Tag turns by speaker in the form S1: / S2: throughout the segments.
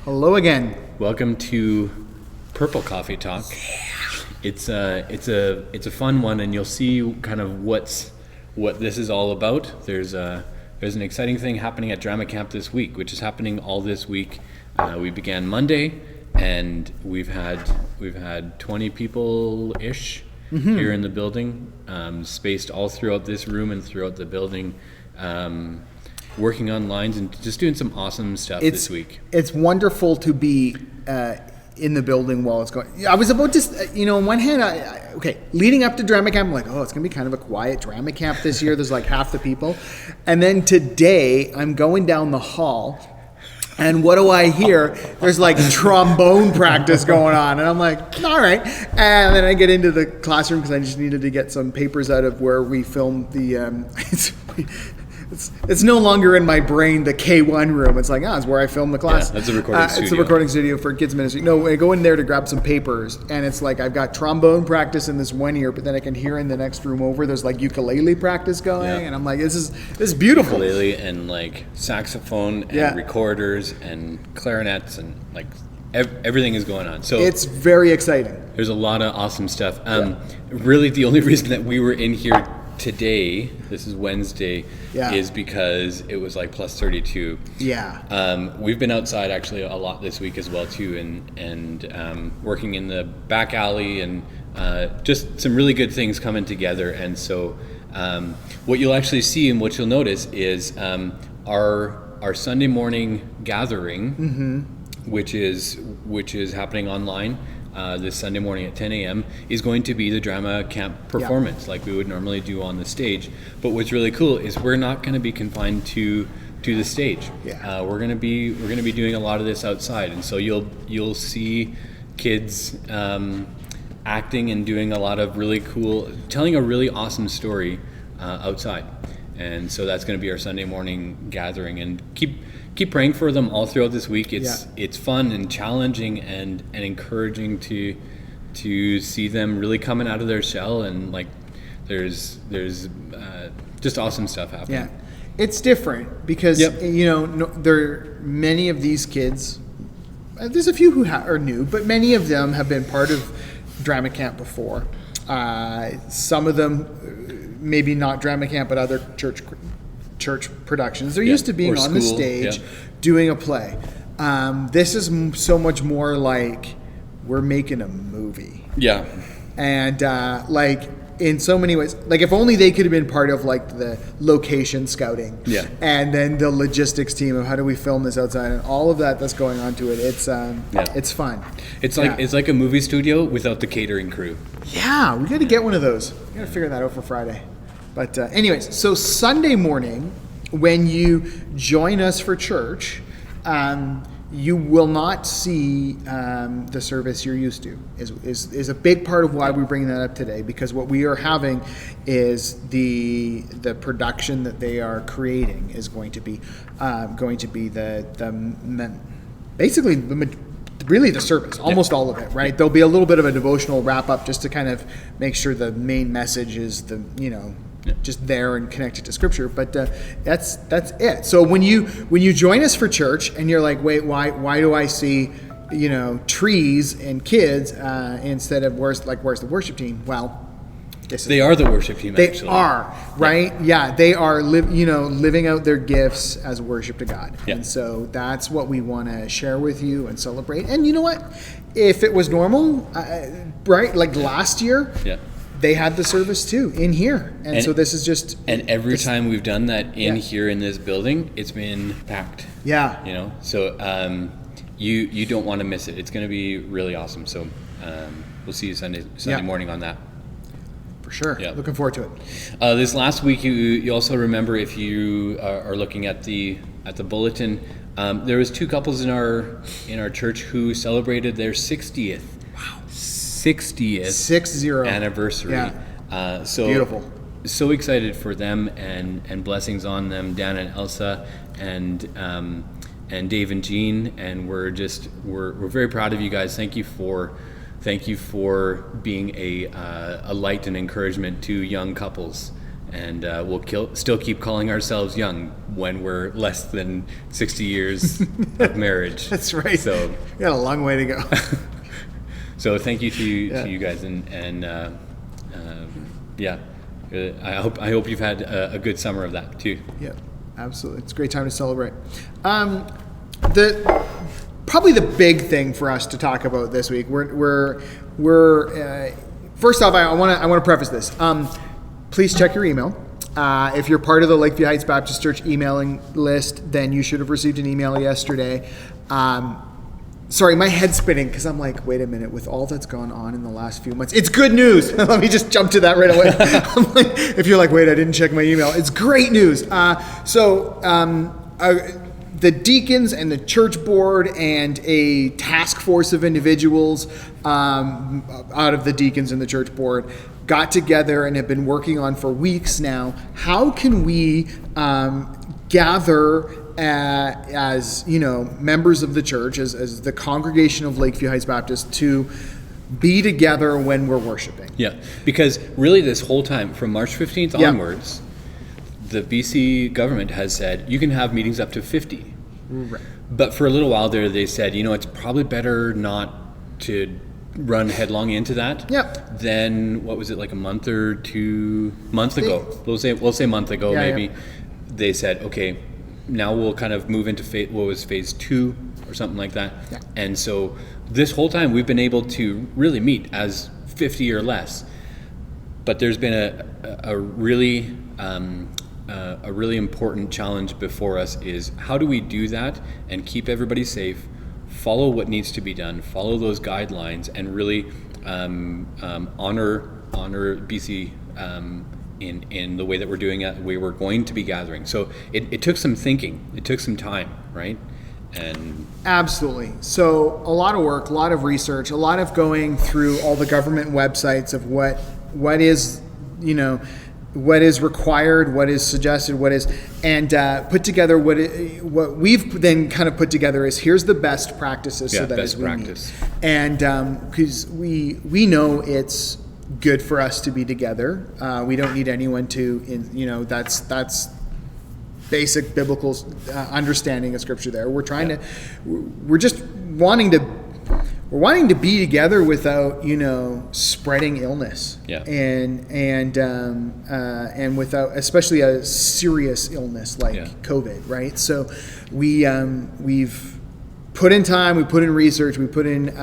S1: Hello again.
S2: Welcome to Purple Coffee Talk. It's a fun one, and you'll see kind of what this is all about. There's an exciting thing happening at Drama Camp this week, which is happening all this week. We began Monday, and we've had 20 people ish here in the building, spaced all throughout this room and throughout the building. Working on lines and just doing some awesome stuff this week.
S1: It's wonderful to be in the building while it's going. I was about to, on one hand, leading up to Drama Camp, I'm like, it's going to be kind of a quiet Drama Camp this year. There's like half the people. And then today, I'm going down the hall, and what do I hear? There's like trombone practice going on. And I'm like, all right. And then I get into the classroom because I just needed to get some papers out of where we filmed the... It's no longer in my brain, the K1 room. It's like, it's where I film the class.
S2: Yeah, that's a recording studio.
S1: It's a recording studio for kids ministry. No, I go in there to grab some papers, and it's like I've got trombone practice in this one ear, but then I can hear in the next room over, there's like ukulele practice going, and I'm like, this is beautiful.
S2: Ukulele and like saxophone and recorders and clarinets and like everything is going on. So
S1: it's very exciting.
S2: There's a lot of awesome stuff. Really, the only reason that we were in here today, this is Wednesday, is because it was like plus 32. We've been outside actually a lot this week as well too, and working in the back alley, and just some really good things coming together. And so what you'll actually see and what you'll notice is our Sunday morning gathering, which is happening online this Sunday morning at 10 a.m. is going to be the Drama Camp performance like we would normally do on the stage. But what's really cool is we're not going to be confined to the stage. We're going to be doing a lot of this outside, and so you'll see kids acting and doing a lot of really cool, telling a really awesome story outside. And so that's going to be our Sunday morning gathering, and keep praying for them all throughout this week. It's fun and challenging and encouraging to see them really coming out of their shell, and like there's just awesome stuff happening.
S1: Yeah, it's different because there are many of these kids. There's a few who are new, but many of them have been part of Drama Camp before. Some of them maybe not Drama Camp, but other church productions. They're used to being on the stage doing a play. This is so much more like we're making a movie. And like in so many ways, like if only they could have been part of like the location scouting and then the logistics team of how do we film this outside and all of that that's going on to it. It's fun.
S2: It's like a movie studio without the catering crew.
S1: We got to get one of those. We got to figure that out for Friday. But anyways, so Sunday morning, when you join us for church, you will not see the service you're used to. Is a big part of why we're bringing that up today, because what we are having is the production that they are creating is going to be really the service, almost all of it, right? There'll be a little bit of a devotional wrap up just to kind of make sure the main message is just there and connected to Scripture, but that's it. So when you join us for church and you're like, wait, why do I see trees and kids instead of where's the worship team? Well,
S2: they are the worship team.
S1: They are, right? Yeah, they are living out their gifts as worship to God, and so that's what we want to share with you and celebrate. And you know what? If it was normal, right, like last year. They had the service too in here, and so this is just.
S2: And every time we've done that in here in this building, it's been packed. So you don't want to miss it. It's going to be really awesome. So we'll see you Sunday morning on that.
S1: For sure. Looking forward to it.
S2: This last week, you also remember, if you are looking at the bulletin, there was two couples in our church who celebrated their 60th anniversary. So beautiful. So excited for them, and blessings on them, Dan and Elsa, and Dave and Jean, and we're very proud of you guys. Thank you for being a light and encouragement to young couples, and we'll still keep calling ourselves young when we're less than 60 years of marriage.
S1: That's right.
S2: So
S1: we got a long way to go.
S2: So thank you to you guys, and I hope you've had a good summer of that too.
S1: Yeah, absolutely. It's a great time to celebrate. Probably the big thing for us to talk about this week. We're first off, I want to preface this. Please check your email. If you're part of the Lakeview Heights Baptist Church emailing list, then you should have received an email yesterday. Sorry, my head's spinning because I'm like, wait a minute, with all that's gone on in the last few months, it's good news. Let me just jump to that right away. I'm like, if you're like, wait, I didn't check my email, it's great news. The deacons and the church board and a task force of individuals out of the deacons and the church board got together and have been working on for weeks now, how can we gather as members of the church, as the congregation of Lakeview Heights Baptist, to be together when we're worshiping.
S2: Yeah, because really this whole time, from March 15th onwards, the BC government has said you can have meetings up to 50.
S1: Right.
S2: But for a little while there, they said, it's probably better not to run headlong into that.
S1: Yep.
S2: Then, what was it, like a month or 2 months ago? We'll say a month ago, maybe. Yeah. They said, okay, now we'll kind of move into phase 2 or something like that.
S1: Yeah.
S2: And so this whole time we've been able to really meet as 50 or less. But there's been a really important challenge before us is how do we do that and keep everybody safe, follow what needs to be done, follow those guidelines, and really honor BC in the way that we're doing it, the way we're going to be gathering. So it took some thinking, it took some time, right? And
S1: absolutely. So a lot of work, a lot of research, a lot of going through all the government websites of what is what is required, what is suggested, and put together what we've then kind of put together is here's the best practices.
S2: Yeah,
S1: so that
S2: best practice.
S1: And because we know it's good for us to be together. We don't need anyone to, that's basic biblical understanding of Scripture. There, we're just wanting to be together without spreading illness.
S2: Yeah.
S1: And without especially a serious illness like COVID, right? So we've put in time, we put in research, we put in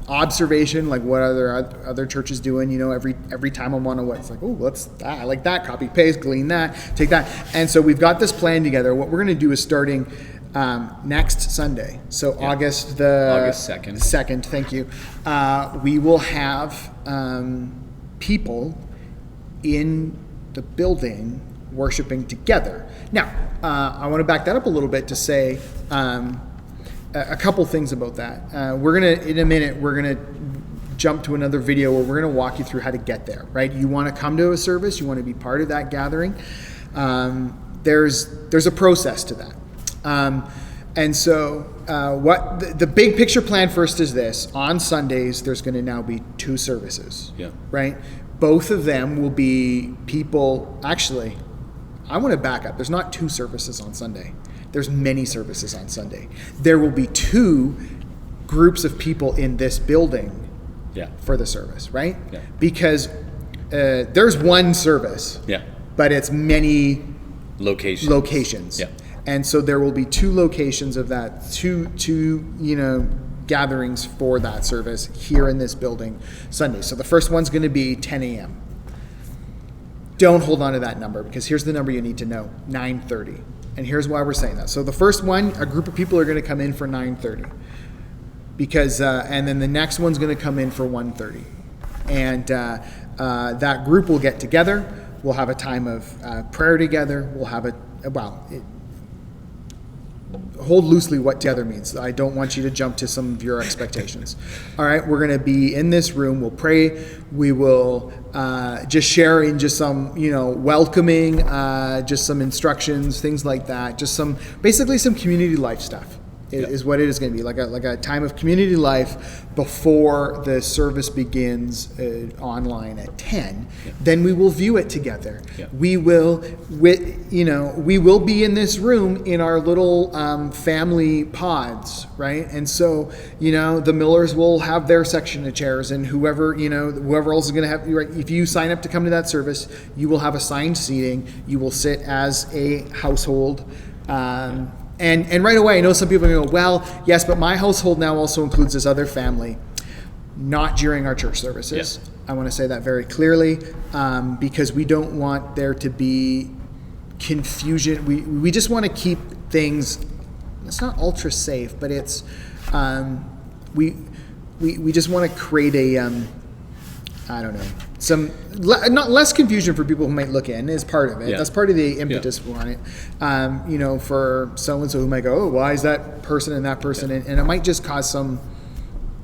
S1: observation, like what other churches doing. Every time I'm on a it's like, oh, what's that? I like that. Copy, paste, glean that, take that. And so we've got this plan together. What we're going to do is starting next Sunday, so August 2nd. 2nd, thank you. We will have people in the building worshiping together. Now, I want to back that up a little bit to say a couple things about that. In a minute, we're gonna jump to another video where we're gonna walk you through how to get there. Right? You want to come to a service, you want to be part of that gathering. There's a process to that. And so what the big picture plan first is this: on Sundays, there's going to now be 2 services.
S2: Yeah.
S1: Right? Both of them will be people. Actually, I want to back up. There's not 2 services on Sunday. There's many services on Sunday. There will be 2 groups of people in this building for the service, right?
S2: Yeah.
S1: Because there's one service, but it's many locations.
S2: Yeah.
S1: And so there will be 2 locations of that, two gatherings for that service here in this building Sunday. So the first one's going to be 10 a.m. Don't hold on to that number, because here's the number you need to know: 9:30. And here's why we're saying that. So the first one, a group of people are going to come in for 9:30, because and then the next one's going to come in for 1:30, and that group will get together. We'll have a time of prayer together. We'll have hold loosely what together means. I don't want you to jump to some of your expectations. All right, we're going to be in this room. We'll pray. We will just share in just some, welcoming, just some instructions, things like that. Just basically some community life stuff. is what it is going to be, like a time of community life before the service begins online at 10. Then we will view it together. We will be in this room in our little family pods, right? And so the Millers will have their section of chairs, and whoever else is going to have, right, if you sign up to come to that service, you will have assigned seating. You will sit as a household. And right away, I know some people are going to go, well, yes, but my household now also includes this other family. Not during our church services. I want to say that very clearly, because we don't want there to be confusion. We just want to keep things, it's not ultra safe, but it's, we just want to create a, I don't know, not less confusion for people who might look in is part of it. That's part of the impetus on it. For so-and-so who might go, oh, why is that person and that person? And it might just cause some,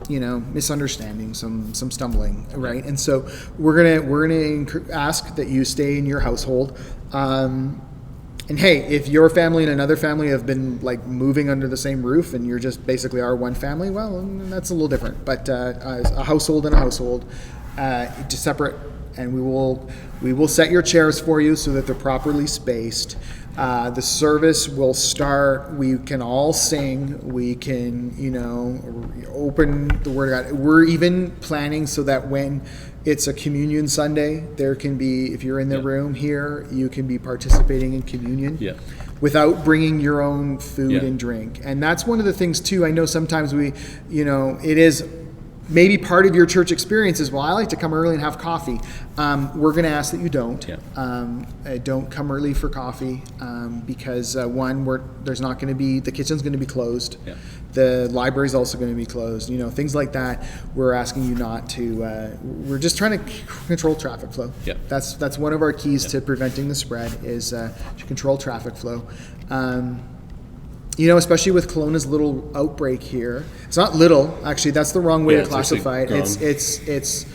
S1: misunderstanding, some stumbling, right? And so we're gonna ask that you stay in your household. And hey, if your family and another family have been like moving under the same roof and you're just basically our one family, well, that's a little different. But a household and a household, just separate, and we will set your chairs for you so that they're properly spaced. The service will start. We can all sing. We can, open the Word of God. We're even planning so that when it's a communion Sunday, there can be, if you're in the room here, you can be participating in communion without bringing your own food and drink. And that's one of the things too. I know sometimes it is maybe part of your church experience is, well, I like to come early and have coffee. We're going to ask that you don't. Don't come early for coffee because there's not going to be, the kitchen's going to be closed. The library's also going to be closed. Things like that. We're asking you not to. We're just trying to control traffic flow. That's one of our keys to preventing the spread is to control traffic flow. Especially with Kelowna's little outbreak here. It's not little, actually. That's the wrong way to classify it. It's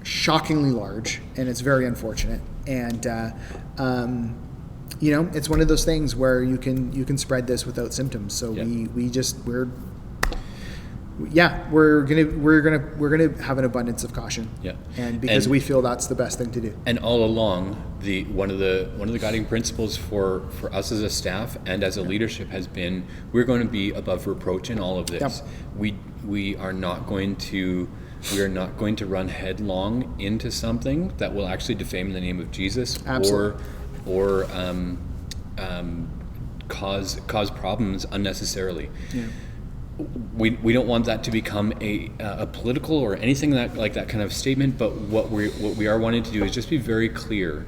S1: shockingly large, and it's very unfortunate. And it's one of those things where you can spread this without symptoms. So we're gonna have an abundance of caution. And because we feel that's the best thing to do.
S2: And all along, one of the guiding principles for us as a staff and as a leadership has been, we're going to be above reproach in all of this. We are not going to run headlong into something that will actually defame the name of Jesus or cause problems unnecessarily. We don't want that to become a political or anything like that kind of statement, but what we are wanting to do is just be very clear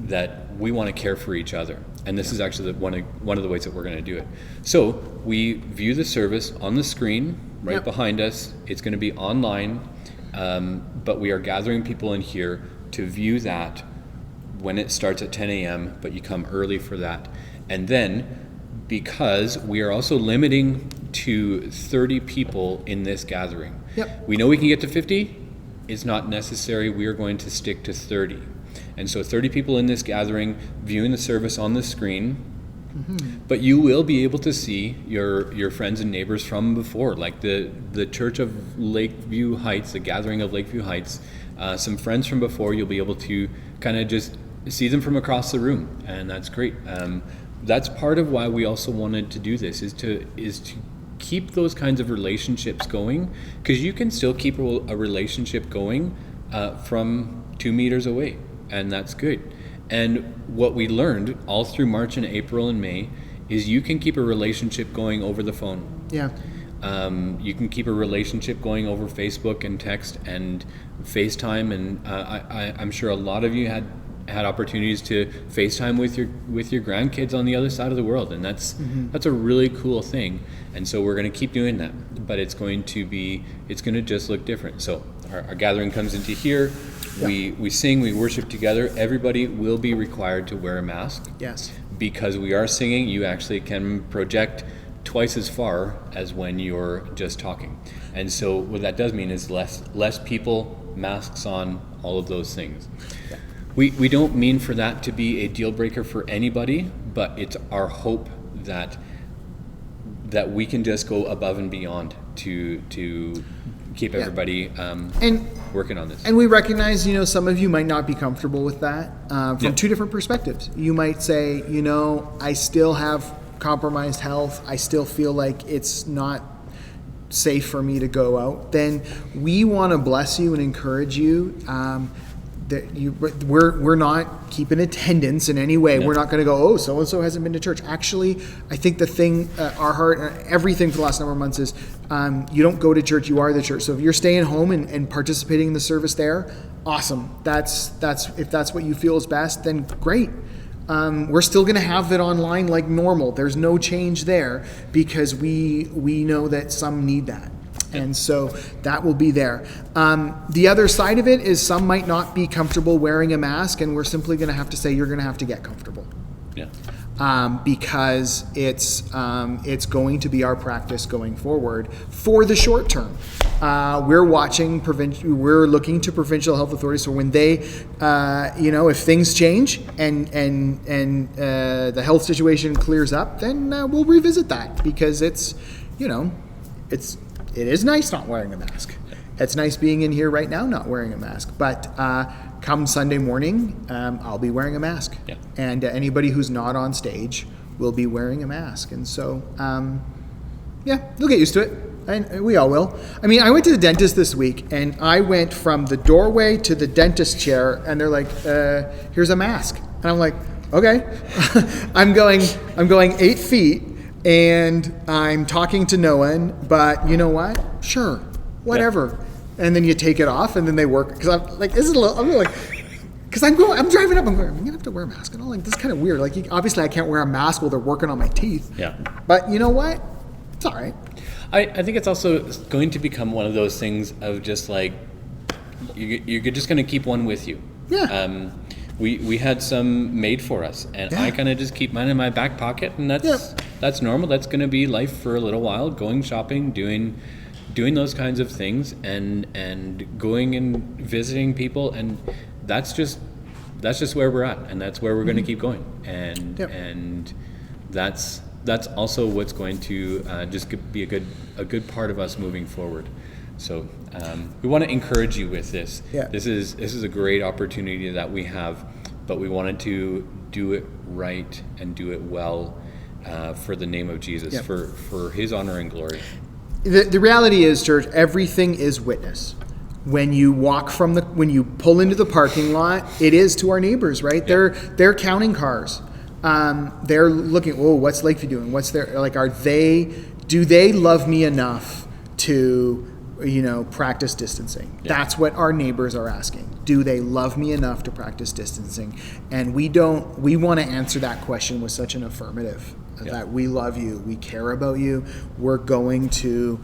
S2: that we want to care for each other, and this is actually one of the ways that we're going to do it. So we view the service on the screen right behind us. It's going to be online, but we are gathering people in here to view that when it starts at 10 a.m., but you come early for that. And then, because we are also limiting to 30 people in this gathering. We know we can get to 50. It's not necessary. We are going to stick to 30. And so 30 people in this gathering viewing the service on the screen. But you will be able to see your friends and neighbors from before, like the Church of Lakeview Heights, the Gathering of Lakeview Heights. Some friends from before, you'll be able to kind of just see them from across the room, and that's great. That's part of why we also wanted to do this, is to keep those kinds of relationships going, because you can still keep a relationship going from 2 meters away, and that's good. And what we learned all through March and April and May is you can keep a relationship going over the phone. You can keep a relationship going over Facebook and text and FaceTime, and I'm sure a lot of you had opportunities to FaceTime with your grandkids on the other side of the world, and that's a really cool thing. And so we're going to keep doing that, but it's going to just look different. So our gathering comes into here. We sing, we worship together. Everybody will be required to wear a mask. Because we are singing, you actually can project twice as far as when you're just talking. And so what that does mean is less people, masks on, all of those things. We don't mean for that to be a deal breaker for anybody, but it's our hope that that we can just go above and beyond to keep everybody working on this.
S1: And we recognize, some of you might not be comfortable with that from two different perspectives. You might say, I still have compromised health. I still feel like it's not safe for me to go out. Then we want to bless you and encourage you. That we're not keeping attendance in any way. No. We're not going to go, oh, so-and-so hasn't been to church. Actually, I think the thing, our heart, everything for the last number of months is you don't go to church, you are the church. So if you're staying home and participating in the service there, awesome. That's if that's what you feel is best, then great. We're still going to have it online like normal. There's no change there because we know that some need that. And so that will be there. The other side of it is some might not be comfortable wearing a mask, and we're simply going to have to say you're going to have to get comfortable.
S2: Yeah.
S1: Because it's going to be our practice going forward for the short term. We're watching we're looking to provincial health authorities. So when they, if things change and the health situation clears up, then we'll revisit that because it is nice not wearing a mask. It's nice being in here right now not wearing a mask. But come Sunday morning, I'll be wearing a mask.
S2: Yeah.
S1: And anybody who's not on stage will be wearing a mask. And so, they'll get used to it. And we all will. I mean, I went to the dentist this week, and I went from the doorway to the dentist chair, and they're like, here's a mask. And I'm like, okay. I'm going 8 feet. And I'm talking to no one, but you know what? Sure, whatever. Yeah. And then you take it off, and then they work. Because I'm like, I'm driving up. I'm gonna have to wear a mask. And I'm like, this is kind of weird. Like, obviously, I can't wear a mask while they're working on my teeth.
S2: Yeah.
S1: But you know what? It's all right.
S2: I think it's also going to become one of those things of just like you're just going to keep one with you.
S1: Yeah.
S2: We had some made for us, and I kind of just keep mine in my back pocket, and that's normal. That's going to be life for a little while. Going shopping, doing those kinds of things, and going and visiting people, and that's just where we're at, and that's where we're going to keep going, and that's also what's going to just be a good part of us moving forward. So we want to encourage you with this.
S1: Yeah.
S2: This is a great opportunity that we have, but we wanted to do it right and do it well for the name of Jesus, for His honor and glory.
S1: The reality is, church, everything is witness. When you when you pull into the parking lot, it is to our neighbors, right? Yeah. They're counting cars. They're looking, what's Lakeview doing? Do they love me enough to practice distancing? Yeah. That's what our neighbors are asking. Do they love me enough to practice distancing? And we want to answer that question with such an affirmative that we love you, we care about you. We're going to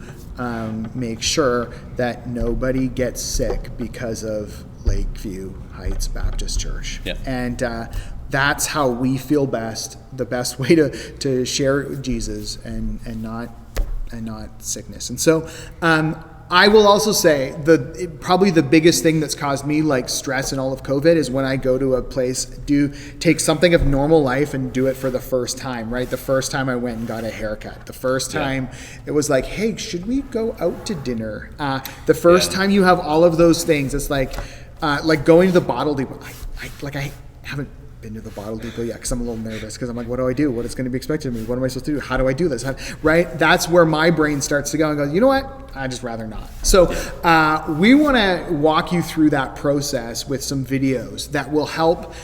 S1: make sure that nobody gets sick because of Lakeview Heights Baptist Church.
S2: Yeah.
S1: And that's how we feel best, the best way to share Jesus and not sickness. And so I will also say probably the biggest thing that's caused me stress in all of COVID is when I go to a place, take something of normal life and do it for the first time, right? The first time I went and got a haircut. The first time it was like, hey, should we go out to dinner? The first time you have all of those things, it's like going to the bottle depot. I haven't been to the bottle depot yet because I'm a little nervous because I'm like, what do I do? What is going to be expected of me? What am I supposed to do? How do I do this? Right? That's where my brain starts to go and goes, you know what? I'd just rather not. So we want to walk you through that process with some videos that will help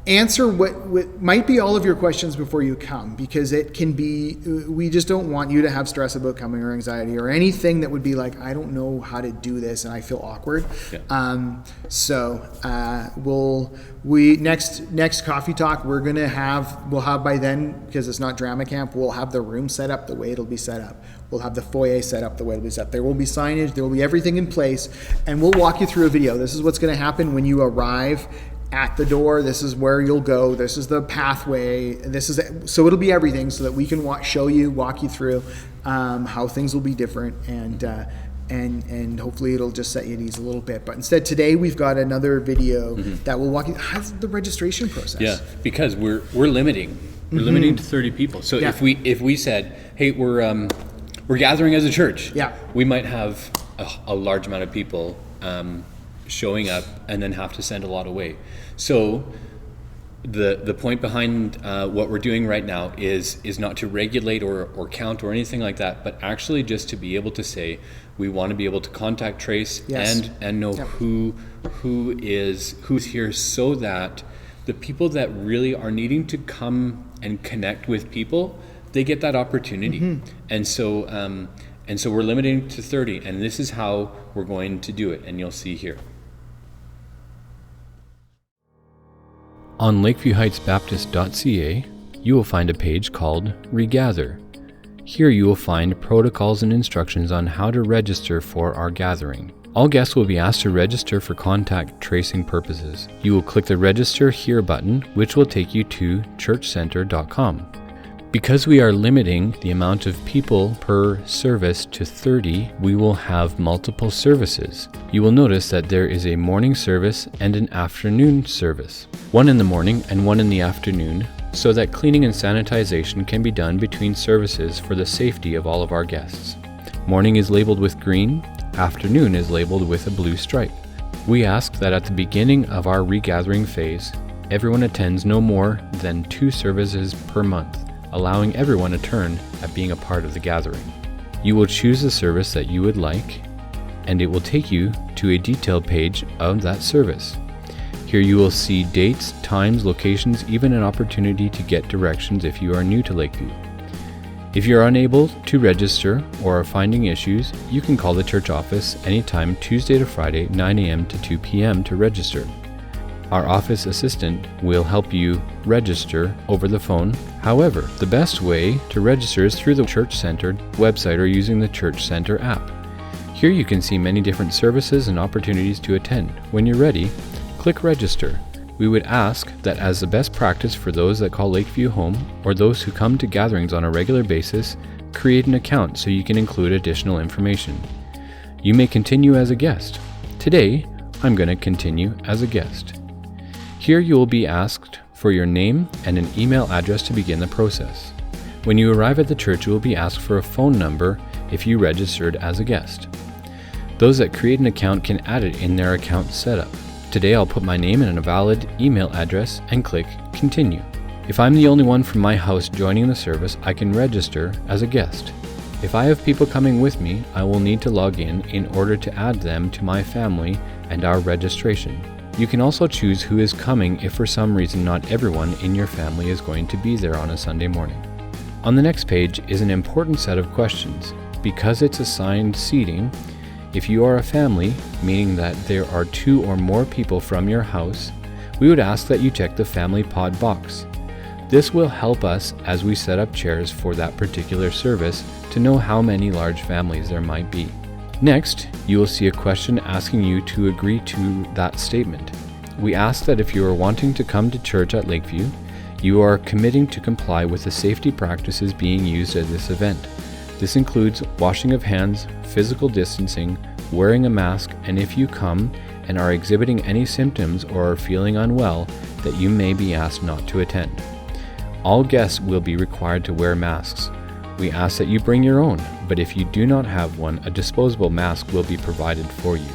S1: answer what might be all of your questions before you come, because it can be, we just don't want you to have stress about coming or anxiety or anything that would be like, I don't know how to do this and I feel awkward. Yeah. Next coffee talk we'll have by then, because it's not drama camp, we'll have the room set up the way it'll be set up. We'll have the foyer set up the way it'll be set up. There will be signage, there will be everything in place, and we'll walk you through a video. This is what's going to happen when you arrive at the door. This is where you'll go. This is the pathway. So it'll be everything so that we can walk you through how things will be different, and hopefully it'll just set you at ease a little bit. But instead today we've got another video that will walk you through the registration process.
S2: Yeah, because we're limiting. We're limiting to 30 people. So if we said, hey, we're we're gathering as a church.
S1: Yeah.
S2: We might have a large amount of people showing up and then have to send a lot away. So the point behind what we're doing right now is not to regulate or count or anything like that, but actually just to be able to say we want to be able to contact trace and know who's here, so that the people that really are needing to come and connect with people, they get that opportunity. And so we're limiting to 30, and this is how we're going to do it, and you'll see here. On lakeviewheightsbaptist.ca, you will find a page called Regather. Here you will find protocols and instructions on how to register for our gathering. All guests will be asked to register for contact tracing purposes. You will click the Register Here button, which will take you to churchcenter.com. Because we are limiting the amount of people per service to 30, we will have multiple services. You will notice that there is a morning service and an afternoon service. One in the morning and one in the afternoon, so that cleaning and sanitization can be done between services for the safety of all of our guests. Morning is labeled with green, afternoon is labeled with a blue stripe. We ask that at the beginning of our regathering phase, everyone attends no more than 2 services per month, allowing everyone a turn at being a part of the gathering. You will choose the service that you would like, and it will take you to a detailed page of that service. Here you will see dates, times, locations, even an opportunity to get directions if you are new to Lakeview. If you're unable to register or are finding issues, you can call the church office anytime Tuesday to Friday, 9 a.m. to 2 p.m. to register. Our office assistant will help you register over the phone. However, the best way to register is through the Church Center website or using the Church Center app. Here you can see many different services and opportunities to attend. When you're ready, click Register. We would ask that as the best practice for those that call Lakeview home or those who come to gatherings on a regular basis, create an account so you can include additional information. You may continue as a guest. Today, I'm going to continue as a guest. Here you will be asked for your name and an email address to begin the process. When you arrive at the church, you will be asked for a phone number if you registered as a guest. Those that create an account can add it in their account setup. Today I'll put my name and a valid email address and click Continue. If I'm the only one from my house joining the service, I can register as a guest. If I have people coming with me, I will need to log in order to add them to my family and our registration. You can also choose who is coming if for some reason not everyone in your family is going to be there on a Sunday morning. On the next page is an important set of questions. Because it's assigned seating, if you are a family, meaning that there are 2 or more people from your house, we would ask that you check the Family Pod box. This will help us as we set up chairs for that particular service to know how many large families there might be. Next, you will see a question asking you to agree to that statement. We ask that if you are wanting to come to church at Lakeview, you are committing to comply with the safety practices being used at this event. This includes washing of hands, physical distancing, wearing a mask, and if you come and are exhibiting any symptoms or are feeling unwell, that you may be asked not to attend. All guests will be required to wear masks. We ask that you bring your own, but if you do not have one, a disposable mask will be provided for you.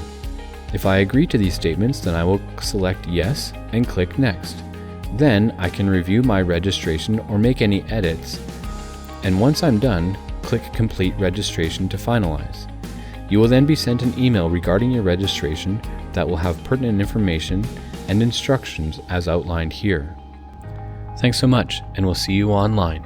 S2: If I agree to these statements, then I will select Yes and click Next. Then I can review my registration or make any edits, and once I'm done, click Complete Registration to finalize. You will then be sent an email regarding your registration that will have pertinent information and instructions as outlined here. Thanks so much, and we'll see you online.